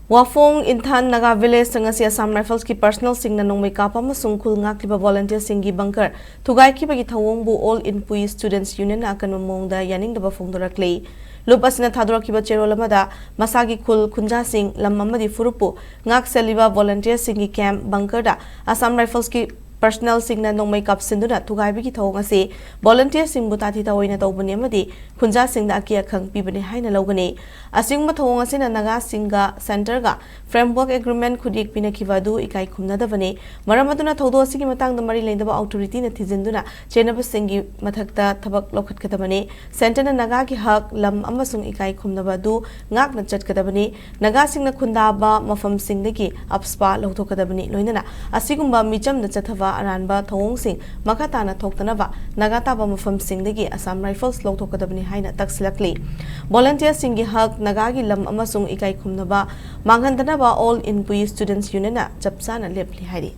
Wafong Inthan Naga Village Sangasi Assam Rifles ki personal sing na nongmay kapa masung Khul Ngakliba volunteer singi bunker Thugaikhibagi Thouwong bu all in Pui students union na akan mamongda Yaningdaba Phongdorakli lupas na Thouwong cherolamada masagi Khul kunja sing lamamadi furupu ngak seliba volunteer singi camp bunker da Assam Rifles ki personal sing na nongmay kap sinduna Thugaikhibagi Thouwong ase volunteer sing butati tawoy na tawbani amadi kunja sing da akia khang pibani hay na lawgani asing Thouwong ase na naga singa center ga framework agreement khudik pinakhibadu ikai khumnadabani maramaduna thodo asigi matang da mari leindaba authority na thijinduna chenaba singi mathakta thabak lokhatkadabani center na naga ki hak lam amasung ikai khumnabadu ngak na chatkadabani naga singna khundaba mafam singdagi upspa lothokadabani loinana asigumba micham na chathava aranba Thouwong sing makata na thoktanaba naga taba mafam singdagi Assam Rifles lothokadabani haina taksilakli volunteer singi hak nagagi lam amasung ikai khumnaba manghandanaba all in Pui students union na chapsa na lepli hari